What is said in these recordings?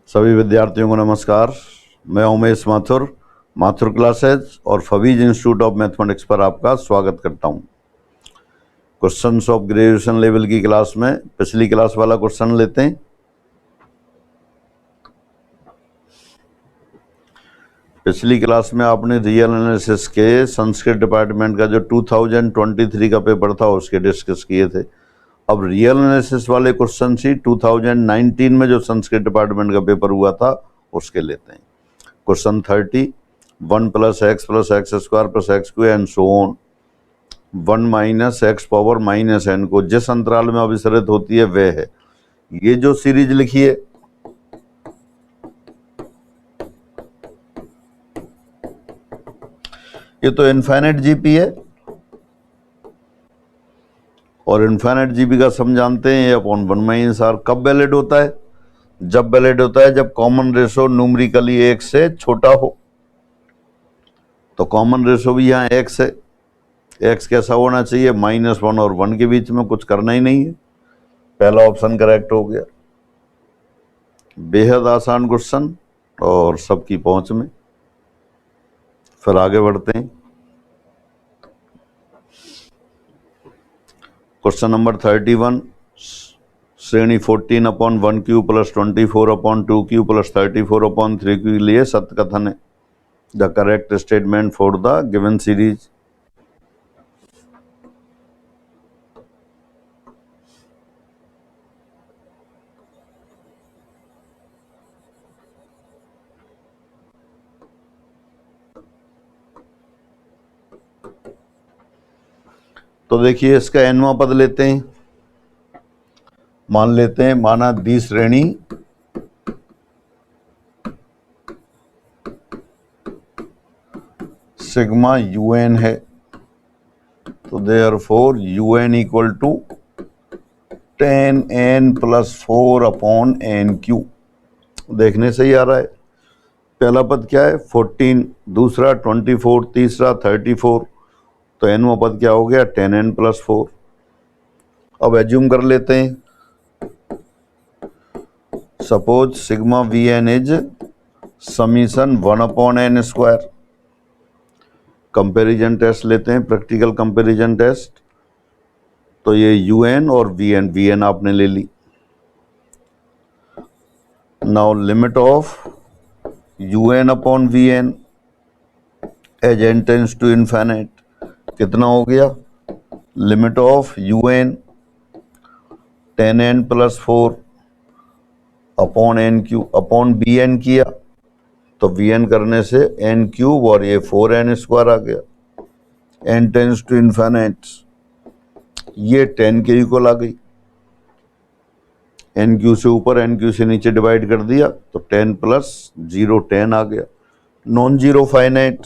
सभी विद्यार्थियों को नमस्कार। मैं उमेश माथुर, माथुर क्लासेज और फवीज इंस्टीट्यूट ऑफ मैथमेटिक्स पर आपका स्वागत करता हूं। क्वेश्चंस ऑफ ग्रेजुएशन लेवल की क्लास में पिछली क्लास वाला क्वेश्चन लेते हैं। पिछली क्लास में आपने रियल एनालिसिस के संस्कृत डिपार्टमेंट का जो 2023 का पेपर था उसके डिस्कस किए थे। अब रियल एनालिसिस वाले क्वेश्चन ही 2019 में जो संस्कृत डिपार्टमेंट का पेपर हुआ था उसके लेते हैं। Question 30, 1 + x + x² + x³ and so on 1 - x power -n को जिस अंतराल में अभिसरित होती है वह है। ये जो सीरीज लिखी है ये तो इनफाइनाइट जीपी है और इनफाइनाइट जीपी का सम जानते हैं, अपॉन 1 - r। कब वैलिड होता है? जब वैलिड होता है जब कॉमन रेशो न्यूमेरिकली 1 से छोटा हो। तो कॉमन रेशो भी यहाँ x है। x कैसा होना चाहिए? -1 और 1 के बीच में, कुछ करना ही नहीं है। पहला ऑप्शन करेक्ट हो गया। बेहद आसान क्वेश्चन और सबकी पहुंच में। फिर आगे बढ़ते हैं। क्वेश्चन नंबर 31, श्रेणी 14/1³ + 24/2³ + 34/3³ के लिए सत्य कथन है। The correct statement for the given series. तो देखिए इसका nवां पद लेते हैं। मान लेते हैं, माना दी श्रेणी सिग्मा un है, तो देयरफॉर un = 10n + 4/n³। देखने से ही आ रहा है। पहला पद क्या है? 14, दूसरा 24, तीसरा 34। तो nवां पद क्या हो गया? 10n + 4। अब एज्यूम कर लेते हैं, suppose sigma vn is summation 1/n²। Comparison test लेते हैं, प्रैक्टिकल कंपैरिजन टेस्ट। तो ये un और vn आपने ले ली। Now limit of un/vn as n tends to infinite कितना हो गया? Limit of un 10n + 4/n³ upon bn किया तो vn करने से n³ और ये 4n² आ गया। n टेंड्स टू इनफाइनाइट, ये 10 के इक्वल आ गई। n³ से ऊपर n³ से नीचे डिवाइड कर दिया तो 10 + 0 10 आ गया। Non zero finite,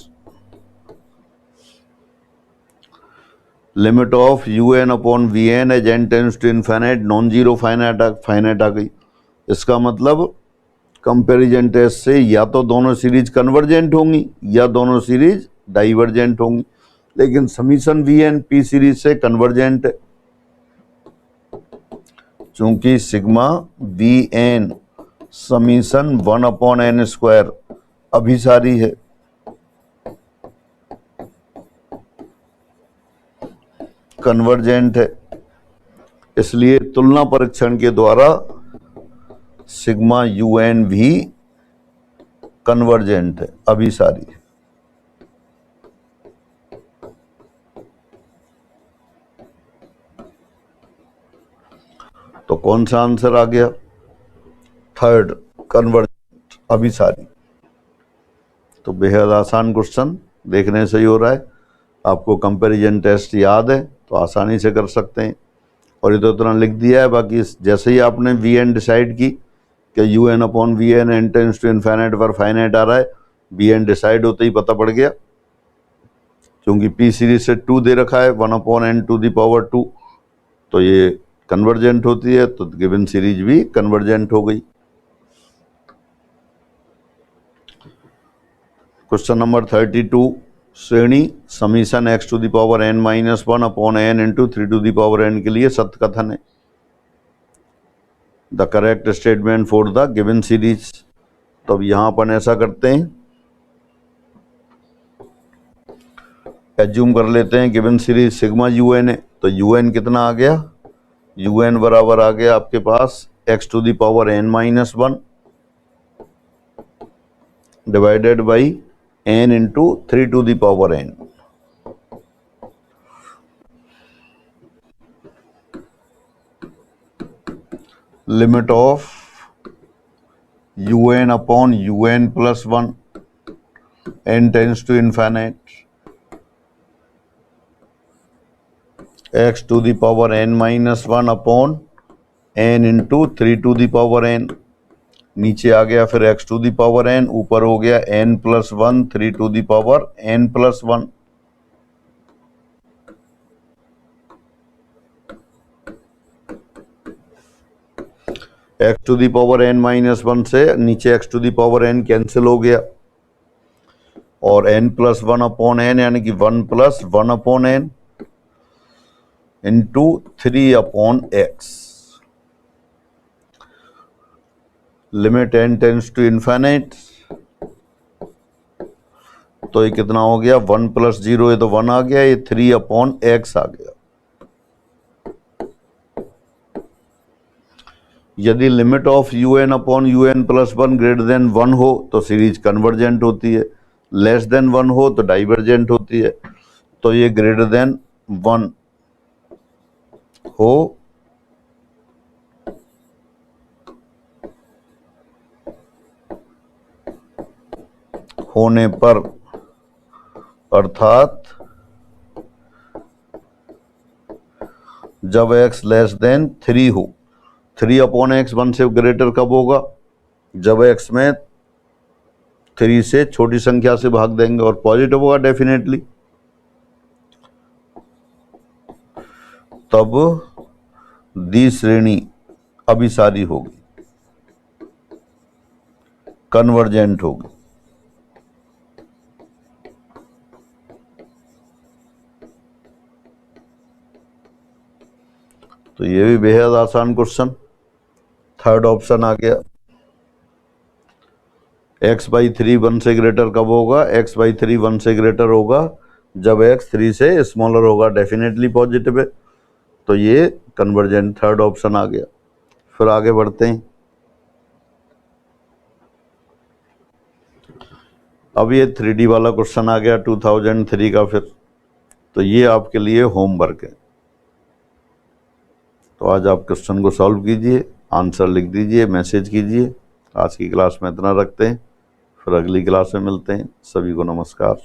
limit of un/vn as n tends to infinite non zero finite आ गई। इसका मतलब कंपैरिजन टेस्ट से या तो दोनों सीरीज कन्वर्जेंट होंगी या दोनों सीरीज डाइवर्जेंट होंगी, लेकिन समीशन vn p सीरीज से कन्वर्जेंट है, चूंकि सिग्मा vn समीशन 1/n² अभिसारी है। कन्वर्जेंट है, इसलिए तुलना परीक्षण के द्वारा सिग्मा un भी कन्वर्जेंट है, अभिसारी है। तो कौन सा आंसर आ गया? थर्ड, कन्वर्जेंट, अभिसारी। तो बेहद आसान क्वेश्चन, देखने से ही हो रहा है आपको कंपैरिजन टेस्ट याद है तो आसानी से कर सकते हैं। और ये तो इतना लिख दिया है, बाकी जैसे ही आपने vn डिसाइड की कि un/vn n tends to infinite पर फाइनाइट आ रहा है, vn डिसाइड होते ही पता पड़ गया। क्योंकि p सीरीज से 2 दे रखा है 1/n², तो ये कन्वर्जेंट होती है, तो गिवन सीरीज भी कन्वर्जेंट हो गई। क्वेश्चन नंबर 32, श्रेणी समीशन x⁴ n-1/n × 3⁴n के लिए सत्य कथन है। The correct statement for the given series. तो अब यहाँ अपन ऐसा करते हैं, एज्यूम कर लेते हैं given series sigma U N है, तो यू एन कितना आ गया, यू एन बराबर आ गया आपके पास x to the power n minus one divided by n into 3 to the power n. Limit of you N upon you N plus one n tends to infinite x to the power n minus one upon n into 3 to the power n. नीचे आ गया फिर x to the power n, ऊपर हो गया n plus one 3 to the power n plus one. X to the power n minus one से नीचे x to the power n cancel हो गया और n plus one upon n यानी कि 1 plus 1 upon n into 3 upon x. Limit n tends to infinite, तो ये कितना हो गया 1 प्लस 0, ये तो 1 आ गया, ये 3 अपॉन एक्स आ गया। यदि limit of you N upon you N plus one greater than 1 हो तो सीरीज कन्वर्जेंट होती है, लेस देन 1 हो तो डाइवर्जेंट होती है। तो ये ग्रेटर देन 1 हो होने पर, अर्थात जब x लेस देन 3 हो। 3 अपॉन एक्स 1 से ग्रेटर कब होगा, जब x में 3 से छोटी संख्या से भाग देंगे और पॉजिटिव होगा डेफिनेटली, तब दी श्रेणी अभिसारी होगी, कन्वर्जेंट होगी। तो ये भी बेहद आसान क्वेश्चन। थर्ड ऑप्शन आ गया, x/3 1 से ग्रेटर कब होगा, x/3 1 से ग्रेटर होगा जब x 3 से स्मॉलर होगा, डेफिनेटली पॉजिटिव है। तो ये कन्वर्जेंट थर्ड ऑप्शन आ गया। फिर आगे बढ़ते हैं। अब ये 3D वाला क्वेश्चन आ गया 2003 का। फिर तो ये आपके लिए होमवर्क है, तो आज आप क्वेश्चन को सॉल्व कीजिए, आंसर लिख दीजिए, मैसेज कीजिए। आज की क्लास में इतना रखते हैं, फिर अगली क्लास में मिलते हैं। सभी को नमस्कार।